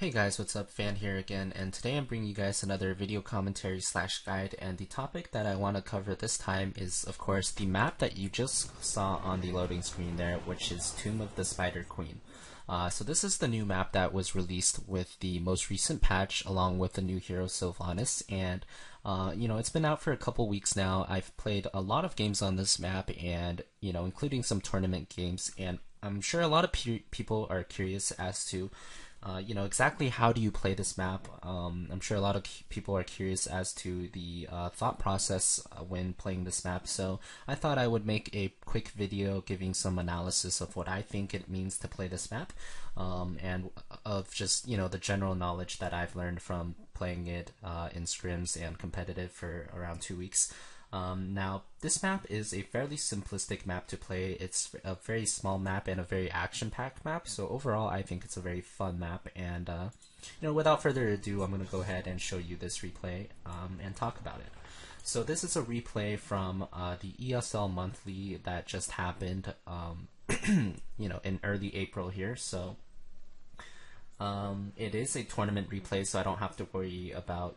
Hey guys, what's up? Fan here again, and today I'm bringing you guys another video commentary slash guide, and the topic that I want to cover this time is, of course, the map that you just saw on the loading screen there, which is Tomb of the Spider Queen. So this is the new map that was released with the most recent patch, along with the new hero Sylvanas, and it's been out for a couple weeks now. I've played a lot of games on this map, and including some tournament games, and I'm sure a lot of people are curious as to exactly how do you play this map. I'm sure a lot of people are curious as to the thought process when playing this map, so I thought I would make a quick video giving some analysis of what I think it means to play this map, and of just, the general knowledge that I've learned from playing it in scrims and competitive for around 2 weeks. Now, this map is a fairly simplistic map to play. It's a very small map and a very action-packed map, so overall I think it's a very fun map, and without further ado, I'm going to go ahead and show you this replay and talk about it. So this is a replay from the ESL Monthly that just happened in early April here, so it is a tournament replay, so I don't have to worry about,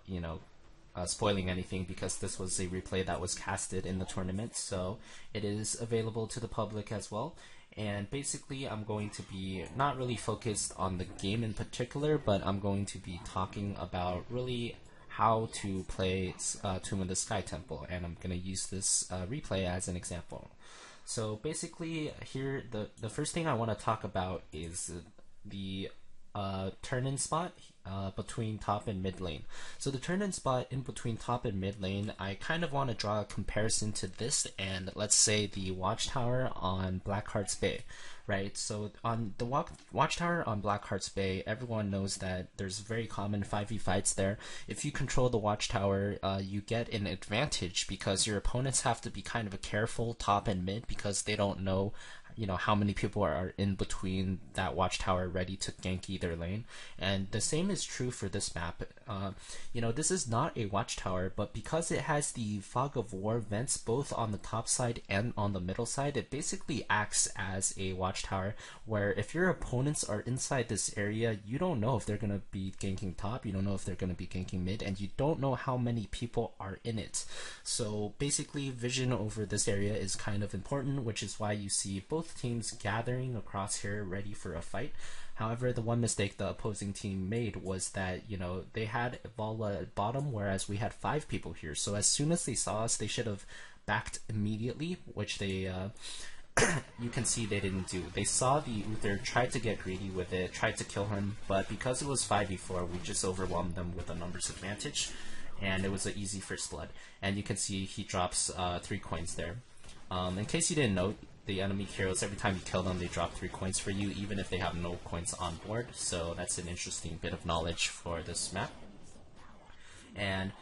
spoiling anything, because this was a replay that was casted in the tournament, so it is available to the public as well. And basically I'm going to be not really focused on the game in particular, but I'm going to be talking about really how to play Tomb of the Sky Temple, and I'm going to use this replay as an example. So basically here, the first thing I want to talk about is the turn-in spot between top and mid lane. So the turn-in spot in between top and mid lane, I kind of want to draw a comparison to this and let's say the Watchtower on Blackheart's Bay, right? So on the Watchtower on Blackheart's Bay, everyone knows that there's very common 5v fights there. If you control the Watchtower, you get an advantage because your opponents have to be kind of careful top and mid because they don't know how many people are in between that Watchtower ready to gank either lane. And the same is true for this map. This is not a Watchtower, but because it has the Fog of War vents both on the top side and on the middle side, it basically acts as a Watchtower where if your opponents are inside this area, you don't know if they're going to be ganking top, you don't know if they're going to be ganking mid, and you don't know how many people are in it. So basically vision over this area is kind of important, which is why you see both teams gathering across here ready for a fight. However, the one mistake the opposing team made was that, they had Vala at bottom, whereas we had 5 people here. So as soon as they saw us, they should have backed immediately, which they, you can see they didn't do. They saw the Uther, tried to get greedy with it, tried to kill him, but because it was 5v4, we just overwhelmed them with a numbers advantage, and it was an easy first blood. And you can see he drops 3 coins there. In case you didn't know, the enemy heroes, every time you kill them, they drop 3 coins for you, even if they have no coins on board. So that's an interesting bit of knowledge for this map. And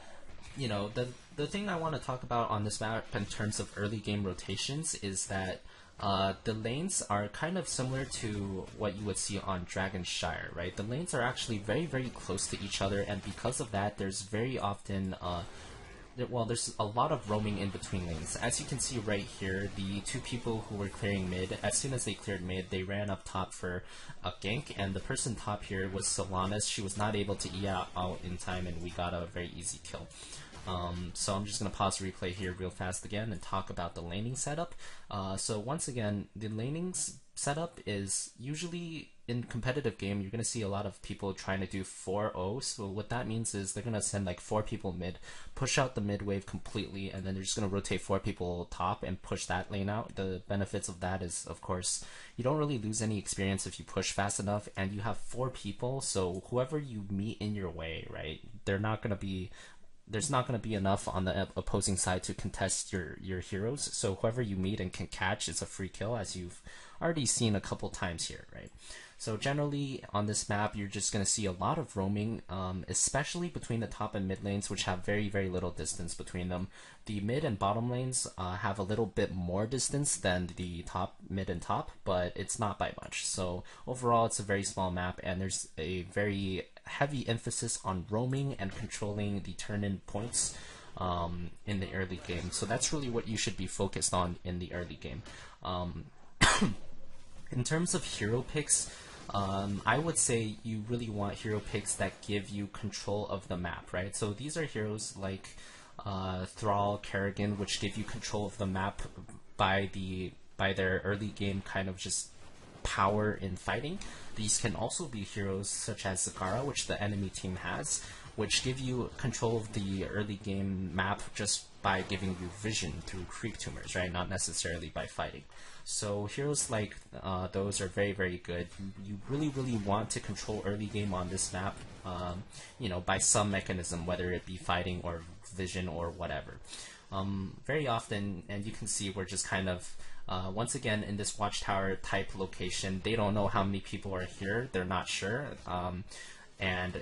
the thing I want to talk about on this map in terms of early game rotations is that the lanes are kind of similar to what you would see on Dragonshire, right? The lanes are actually very, very close to each other, and because of that, there's very often there's a lot of roaming in between lanes. As you can see right here, the 2 people who were clearing mid, as soon as they cleared mid, they ran up top for a gank, and the person top here was Sylvanas. She was not able to E out in time, and we got a very easy kill. So I'm just going to pause the replay here real fast again and talk about the laning setup. So once again, the laning setup is usually, in competitive game, you're going to see a lot of people trying to do 4-0. So what that means is they're going to send like 4 people mid, push out the mid wave completely, and then they're just going to rotate 4 people top and push that lane out. The benefits of that is, of course, you don't really lose any experience if you push fast enough, and you have 4 people, so whoever you meet in your way, right, there's not going to be enough on the opposing side to contest your heroes, so whoever you meet and can catch is a free kill, as you've already seen a couple times here, right? So generally on this map, you're just going to see a lot of roaming, especially between the top and mid lanes, which have very, very little distance between them. The mid and bottom lanes have a little bit more distance than the top, mid, and top, but it's not by much. So overall, it's a very small map, and there's a very heavy emphasis on roaming and controlling the turn-in points in the early game. So that's really what you should be focused on in the early game. In terms of hero picks, I would say you really want hero picks that give you control of the map, right? So these are heroes like Thrall, Kerrigan, which give you control of the map by their early game kind of just power in fighting. These can also be heroes such as Zagara, which the enemy team has, which give you control of the early game map just by giving you vision through creep tumors, right? Not necessarily by fighting. So heroes like those are very, very good. You really, really want to control early game on this map, by some mechanism, whether it be fighting or vision or whatever. Very often, and you can see we're just kind of once again in this watchtower type location. They don't know how many people are here. They're not sure. And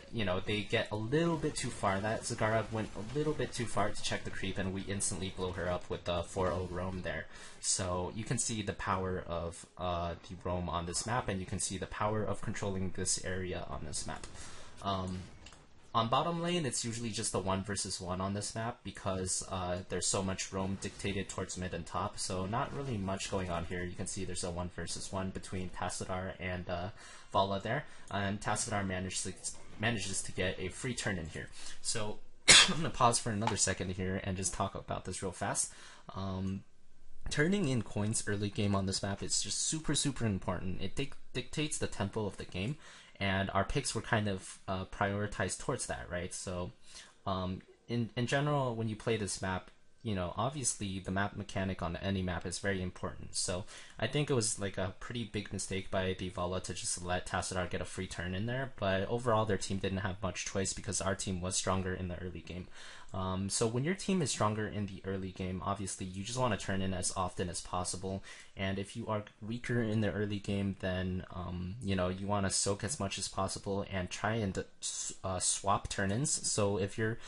they get a little bit too far. That Zagara went a little bit too far to check the creep, and we instantly blow her up with the 4-0 roam there. So you can see the power of the roam on this map, and you can see the power of controlling this area on this map. On bottom lane, it's usually just a 1 versus 1 on this map because there's so much roam dictated towards mid and top, so not really much going on here. You can see there's a 1 versus 1 between Tassadar and Vala there, and Tassadar manages to get a free turn in here. So I'm going to pause for another second here and just talk about this real fast. Turning in coins early game on this map is just super, super important. It dictates the tempo of the game, and our picks were kind of prioritized towards that, right? So in general, when you play this map, obviously the map mechanic on any map is very important. So I think it was like a pretty big mistake by the Vala to just let Tassadar get a free turn in there, but overall their team didn't have much choice because our team was stronger in the early game. So when your team is stronger in the early game, obviously you just want to turn in as often as possible, and if you are weaker in the early game, then you want to soak as much as possible and try and swap turn-ins. So if your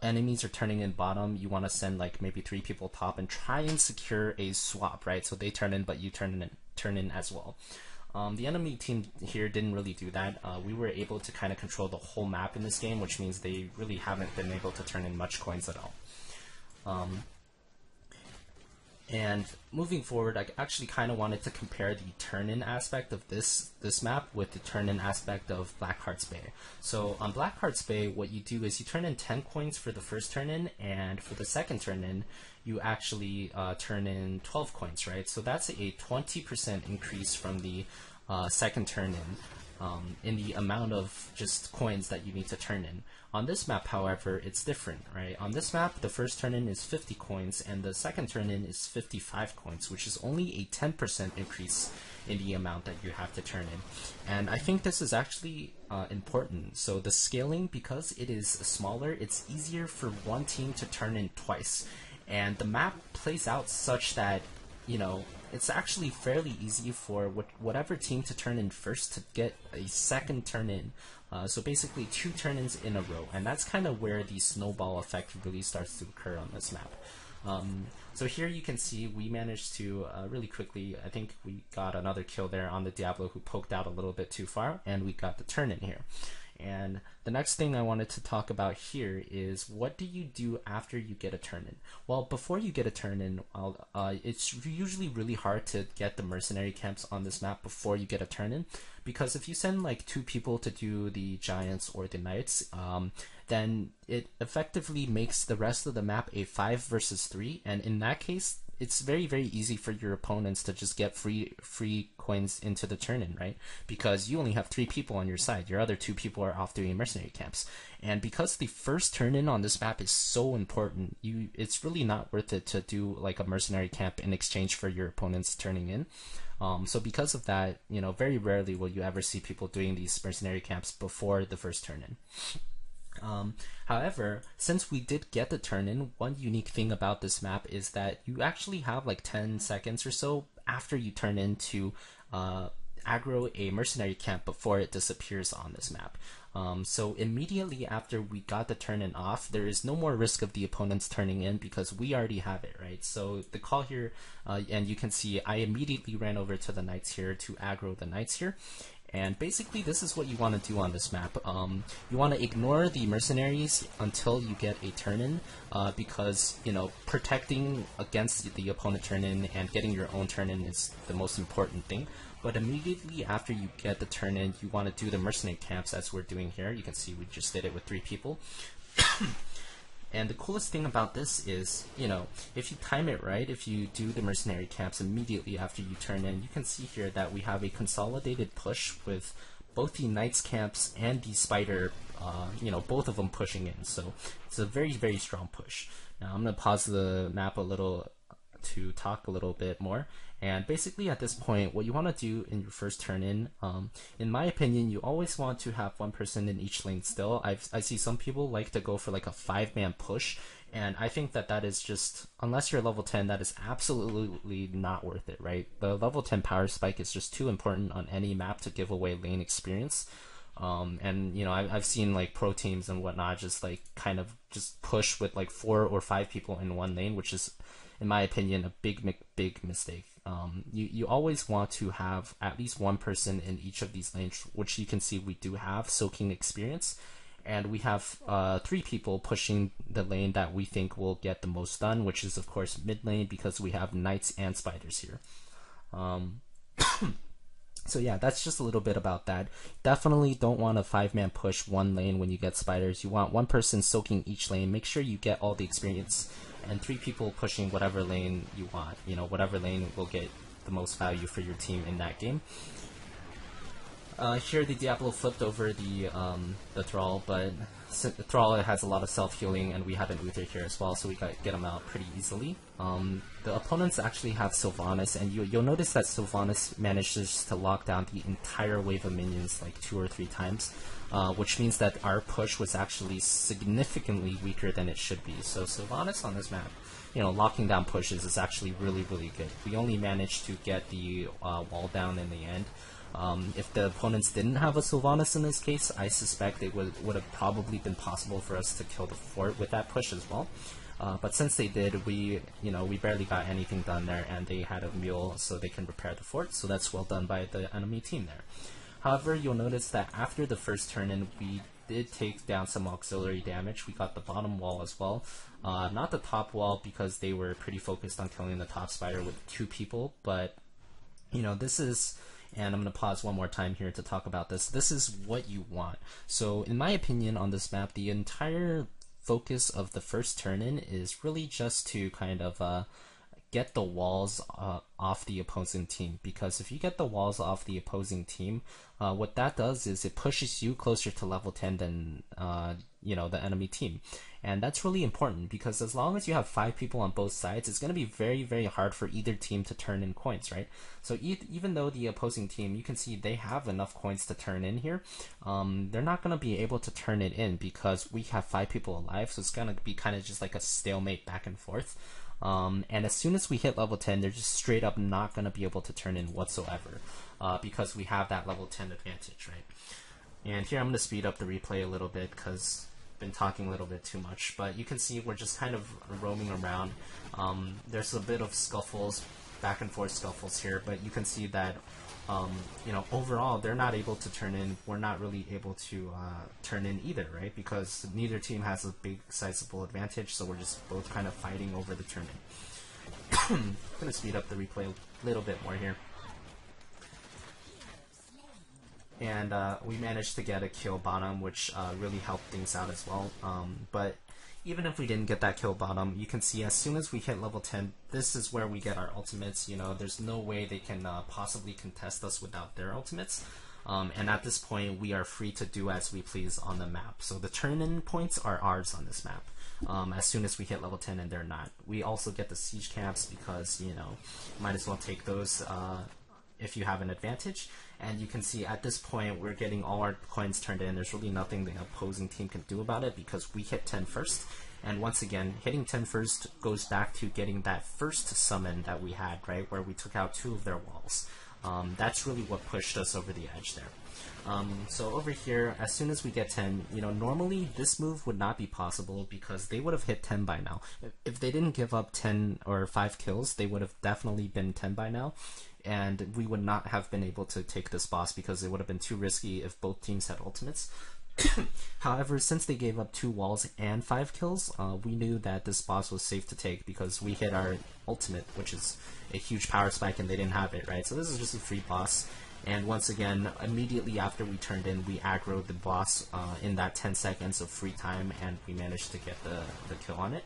enemies are turning in bottom, you want to send like maybe 3 people top and try and secure a swap, right? So they turn in, but you turn in as well. The enemy team here didn't really do that. We were able to kind of control the whole map in this game, which means they really haven't been able to turn in much coins at all. And moving forward, I actually kind of wanted to compare the turn-in aspect of this map with the turn-in aspect of Blackheart's Bay. So on Blackheart's Bay, what you do is you turn in 10 coins for the first turn-in, and for the second turn-in, you actually turn in 12 coins, right? So that's a 20% increase from the second turn-in the amount of just coins that you need to turn in. On this map, however, it's different, right? On this map, the first turn-in is 50 coins, and the second turn-in is 55 coins, which is only a 10% increase in the amount that you have to turn in. And I think this is actually important. So the scaling, because it is smaller, it's easier for one team to turn in twice. And the map plays out such that, it's actually fairly easy for whatever team to turn in first to get a second turn in. So basically 2 turn-ins in a row, and that's kind of where the snowball effect really starts to occur on this map. So here you can see we managed to really quickly, I think we got another kill there on the Diablo who poked out a little bit too far, and we got the turn-in here. And the next thing I wanted to talk about here is, what do you do after you get a turn-in? Well, before you get a turn-in, it's usually really hard to get the Mercenary Camps on this map before you get a turn-in, because if you send like 2 people to do the Giants or the Knights, then it effectively makes the rest of the map a 5 versus 3, and in that case, it's very, very easy for your opponents to just get free coins into the turn-in, right? Because you only have 3 people on your side. Your other 2 people are off doing Mercenary Camps. And because the first turn-in on this map is so important, it's really not worth it to do like a Mercenary Camp in exchange for your opponents turning in. So because of that, very rarely will you ever see people doing these Mercenary Camps before the first turn-in. However, since we did get the turn-in, one unique thing about this map is that you actually have like 10 seconds or so after you turn in to aggro a Mercenary Camp before it disappears on this map. So immediately after we got the turn-in off, there is no more risk of the opponents turning in because we already have it, right? So the call here, and you can see I immediately ran over to the Knights here to aggro the Knights here. And basically this is what you want to do on this map. You want to ignore the mercenaries until you get a turn-in, because protecting against the opponent turn-in and getting your own turn-in is the most important thing. But immediately after you get the turn in, you want to do the Mercenary Camps as we're doing here. You can see we just did it with 3 people. And the coolest thing about this is, you know, if you time it right, if you do the Mercenary Camps immediately after you turn in, you can see here that we have a consolidated push with both the Knights Camps and the Spider, you know, both of them pushing in. So it's a very, very strong push. Now I'm going to pause the map a little to talk a little bit more. And basically at this point, what you want to do in your first turn in my opinion, you always want to have one person in each lane still. I see some people like to go for like a 5-man push, and I think that that is just, unless you're level 10, that is absolutely not worth it, right? The level 10 power spike is just too important on any map to give away lane experience. And you know, I've seen like pro teams and whatnot just like kind of just push with like 4 or 5 people in one lane, which is, in my opinion, a big mistake. You always want to have at least one person in each of these lanes, which you can see we do have soaking experience, and we have 3 people pushing the lane that we think will get the most done, which is of course mid lane, because we have Knights and Spiders here. So yeah, that's just a little bit about that. Definitely don't want a 5-man push one lane when you get Spiders. You want one person soaking each lane. Make sure you get all the experience, and 3 people pushing whatever lane you want. You know, whatever lane will get the most value for your team in that game. Here the Diablo flipped over the Thrall, but the Thrall has a lot of self-healing, and we have an Uther here as well, so we got get him out pretty easily. The opponents actually have Sylvanas, and you'll notice that Sylvanas manages to lock down the entire wave of minions like 2 or 3 times, which means that our push was actually significantly weaker than it should be. So Sylvanas on this map, you know, locking down pushes is actually really good. We only managed to get the wall down in the end. If the opponents didn't have a Sylvanas in this case, I suspect it would have probably been possible for us to kill the fort with that push as well. But since they did, we barely got anything done there, and they had a mule so they can repair the fort, so that's well done by the enemy team there. However, you'll notice that after the first turn-in, we did take down some auxiliary damage. We got the bottom wall as well. Not the top wall, because they were pretty focused on killing the top spider with 2 people, but, you know, this is... And I'm going to pause one more time here to talk about this. This is what you want. So in my opinion on this map, the entire focus of the first turn-in is really just to kind of get the walls off the opposing team. Because if you get the walls off the opposing team, what that does is it pushes you closer to level 10 than you know, the enemy team. And that's really important, because as long as you have 5 people on both sides, it's going to be very hard for either team to turn in coins, right? So even though the opposing team, you can see they have enough coins to turn in here, they're not going to be able to turn it in because we have 5 people alive, so it's going to be kind of just like a stalemate back and forth. And as soon as we hit level 10, they're just straight up not going to be able to turn in whatsoever, because we have that level 10 advantage, right? And here I'm going to speed up the replay a little bit because been talking a little bit too much, but you can see we're just kind of roaming around. There's a bit of scuffles, back and forth scuffles here, but you can see that you know, overall they're not able to turn in. We're not really able to turn in either, right? Because neither team has a big sizable advantage, so we're just both kind of fighting over the turn in. I'm gonna speed up the replay a little bit more here. And we managed to get a kill bottom, which really helped things out as well. But even if we didn't get that kill bottom, you can see as soon as we hit level 10, this is where we get our ultimates. You know, there's no way they can possibly contest us without their ultimates. And at this point, we are free to do as we please on the map. So the turn-in points are ours on this map. As soon as we hit level 10 and they're not. We also get the siege camps because, you know, might as well take those if you have an advantage. And you can see at this point we're getting all our coins turned in. There's really nothing the opposing team can do about it because we hit 10 first. And once again, hitting 10 first goes back to getting that first summon that we had, right, where we took out 2 of their walls. That's really what pushed us over the edge there. So over here, as soon as we get 10, you know, normally this move would not be possible because they would have hit 10 by now. If they didn't give up 10 or 5 kills, they would have definitely been 10 by now. And we would not have been able to take this boss because it would have been too risky if both teams had ultimates. However, since they gave up 2 walls and 5 kills, we knew that this boss was safe to take because we hit our ultimate, which is a huge power spike, and they didn't have it, right? So this is just a free boss. And once again, immediately after we turned in, we aggroed the boss in that 10 seconds of free time, and we managed to get the kill on it.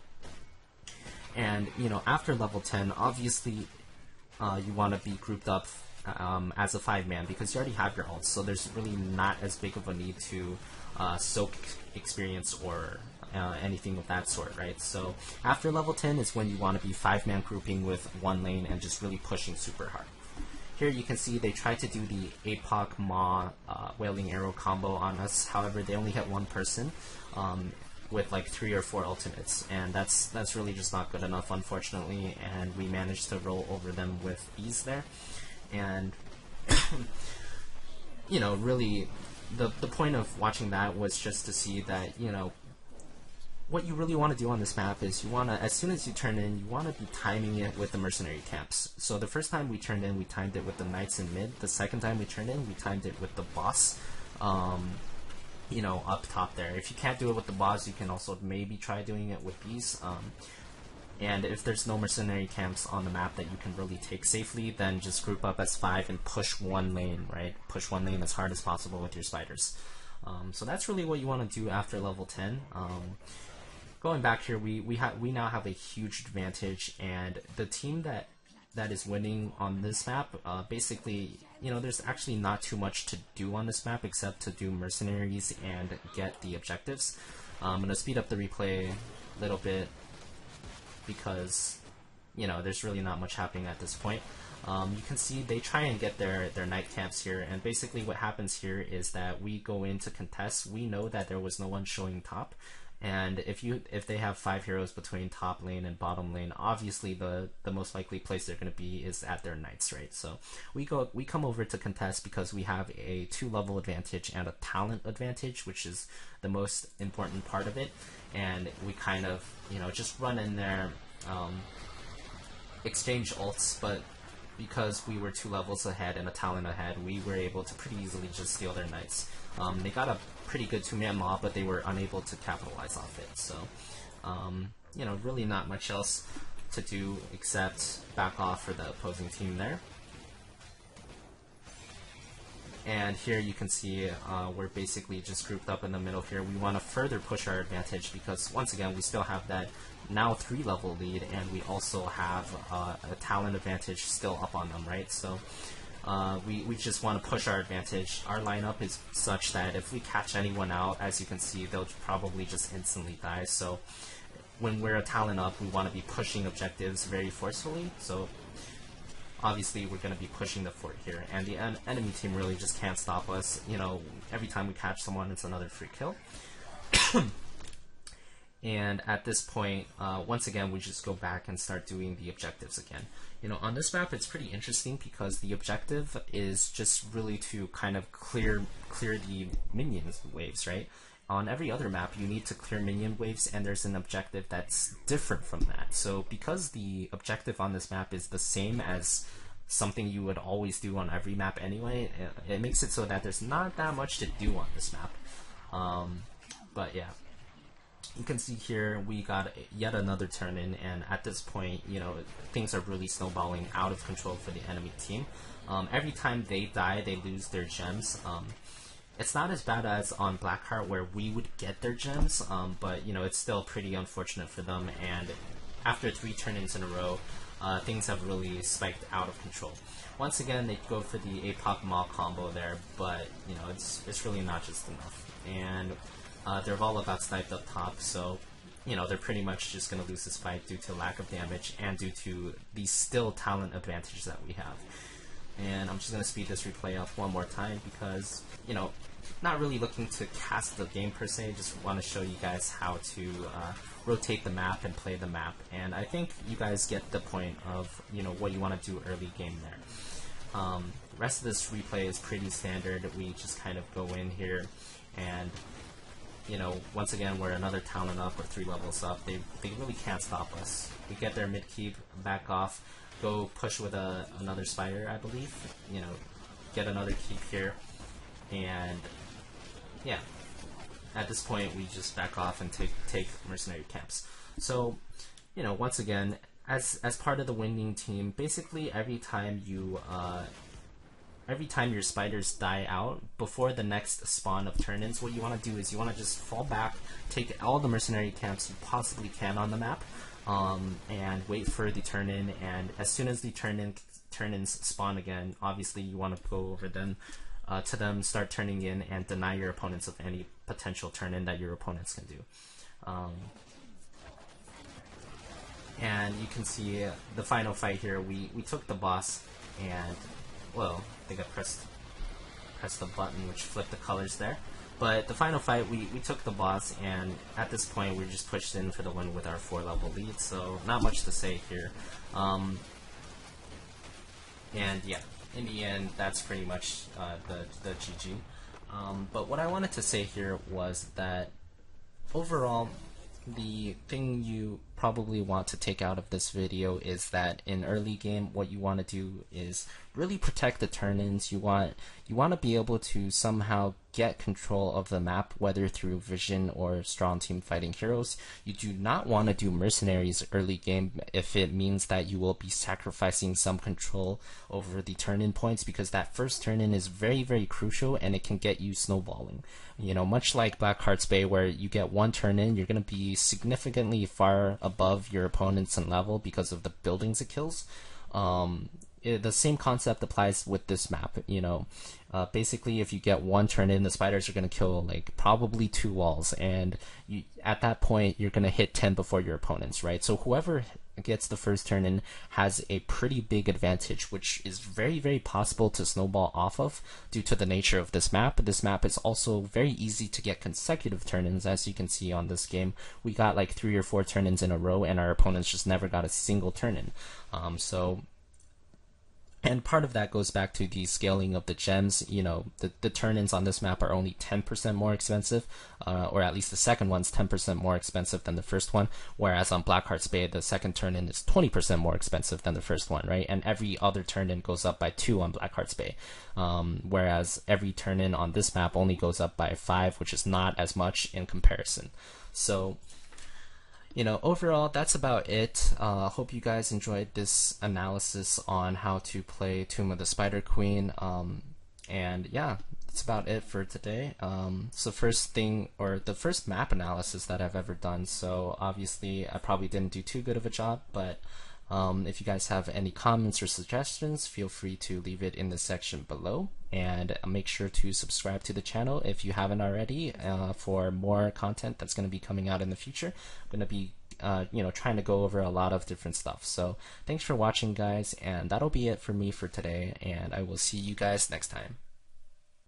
And, you know, after level 10, obviously, you want to be grouped up as a 5-man because you already have your ults, so there's really not as big of a need to soak experience or anything of that sort, right? So after level 10 is when you want to be 5-man grouping with 1 lane and just really pushing super hard. Here you can see they tried to do the APOC Maw Wailing Arrow combo on us, however they only hit 1 person with like 3 or 4 ultimates, and that's really just not good enough, unfortunately, and we managed to roll over them with ease there. And you know, really the point of watching that was just to see that, you know, what you really want to do on this map is you want to, as soon as you turn in, you want to be timing it with the Mercenary Camps. So the first time we turned in, we timed it with the Knights in mid. The second time we turned in, we timed it with the boss, you know, up top there. If you can't do it with the boss, you can also maybe try doing it with these. And if there's no Mercenary Camps on the map that you can really take safely, then just group up as 5 and push 1 lane, right? Push 1 lane as hard as possible with your spiders. So that's really what you want to do after level 10. Going back here, we now have a huge advantage, and the team that is winning on this map, basically, you know, there's actually not too much to do on this map except to do mercenaries and get the objectives. I'm going to speed up the replay a little bit because, you know, there's really not much happening at this point. You can see they try and get their night camps here, and basically what happens here is that we go in to contest. We know that there was no one showing top, and if they have 5 heroes between top lane and bottom lane, obviously the most likely place they're going to be is at their knights, right? So we come over to contest because we have a 2-level advantage and a talent advantage, which is the most important part of it. And we kind of, you know, just run in there, exchange ults, but because we were 2 levels ahead and a talent ahead, we were able to pretty easily just steal their knights. They got a pretty good 2-man mob, but they were unable to capitalize off it. So, you know, really not much else to do except back off for the opposing team there. And here you can see we're basically just grouped up in the middle here. We want to further push our advantage because, once again, we still have that now 3-level lead, and we also have a talent advantage still up on them, right? So we just want to push our advantage. Our lineup is such that if we catch anyone out, as you can see, they'll probably just instantly die. So when we're a talent up, we want to be pushing objectives very forcefully. So obviously we're going to be pushing the fort here, and the enemy team really just can't stop us. You know, every time we catch someone, it's another free kill. And at this point, once again, we just go back and start doing the objectives again. You know, on this map, it's pretty interesting because the objective is just really to kind of clear the minions waves, right? On every other map, you need to clear minion waves, and there's an objective that's different from that. So because the objective on this map is the same as something you would always do on every map anyway, it makes it so that there's not that much to do on this map. But yeah. You can see here we got yet another turn in, and at this point, you know, things are really snowballing out of control for the enemy team. Every time they die, they lose their gems. It's not as bad as on Blackheart where we would get their gems, but you know, it's still pretty unfortunate for them, and after 3 turn-ins in a row, things have really spiked out of control. Once again, they go for the APOC Maw combo there, but you know, it's really not just enough. And they're all about sniped up top, so you know, they're pretty much just going to lose this fight due to lack of damage and due to the still talent advantage that we have. And I'm just going to speed this replay up one more time because, you know, not really looking to cast the game per se, just want to show you guys how to rotate the map and play the map. And I think you guys get the point of, you know, what you want to do early game there. The rest of this replay is pretty standard. We just kind of go in here and, you know, once again, we're another talent up or 3 levels up. They really can't stop us. We get their mid keep, back off, go push with another spider, I believe. You know, get another keep here, and yeah, at this point, we just back off and take Mercenary Camps. So, you know, once again, as part of the winning team, basically every time your spiders die out before the next spawn of turn-ins, what you want to do is you want to just fall back, take all the Mercenary Camps you possibly can on the map, and wait for the turn-in. And as soon as the turn-ins spawn again, obviously you want to go over them to them, start turning in, and deny your opponents of any potential turn-in that your opponents can do. And you can see the final fight here. We took the boss, and well, I think I pressed the button which flipped the colors there. But the final fight, we took the boss, and at this point we just pushed in for the win with our 4-level lead. So not much to say here. And yeah, in the end, that's pretty much the GG. But what I wanted to say here was that overall, the thing you probably want to take out of this video is that in early game, what you want to do is really protect the turn-ins. You want to be able to somehow get control of the map, whether through vision or strong team fighting heroes. You do not want to do mercenaries early game if it means that you will be sacrificing some control over the turn-in points, because that first turn-in is very, very crucial, and it can get you snowballing. You know, much like Blackheart's Bay, where you get one turn-in, you're going to be significantly far above your opponents in level because of the buildings it kills. The same concept applies with this map. You know, basically, if you get one turn in, the spiders are going to kill like probably 2 walls, and at that point you're going to hit 10 before your opponents, right? So whoever gets the first turn in has a pretty big advantage, which is very, very possible to snowball off of due to the nature of this map. This map is also very easy to get consecutive turn-ins. As you can see on this game, we got like 3 or 4 turn-ins in a row, and our opponents just never got a single turn-in. And part of that goes back to the scaling of the gems. You know, the turn-ins on this map are only 10% more expensive, or at least the second one's 10% more expensive than the first one, whereas on Blackheart's Bay, the second turn-in is 20% more expensive than the first one, right? And every other turn-in goes up by 2 on Blackheart's Bay, whereas every turn-in on this map only goes up by 5, which is not as much in comparison. So, you know, overall, that's about it. Hope you guys enjoyed this analysis on how to play Tomb of the Spider Queen. And yeah, that's about it for today. It's the first map analysis that I've ever done. So obviously, I probably didn't do too good of a job. But if you guys have any comments or suggestions, feel free to leave it in the section below. And make sure to subscribe to the channel if you haven't already, for more content that's going to be coming out in the future. I'm going to be trying to go over a lot of different stuff. So thanks for watching, guys, and that'll be it for me for today, and I will see you guys next time.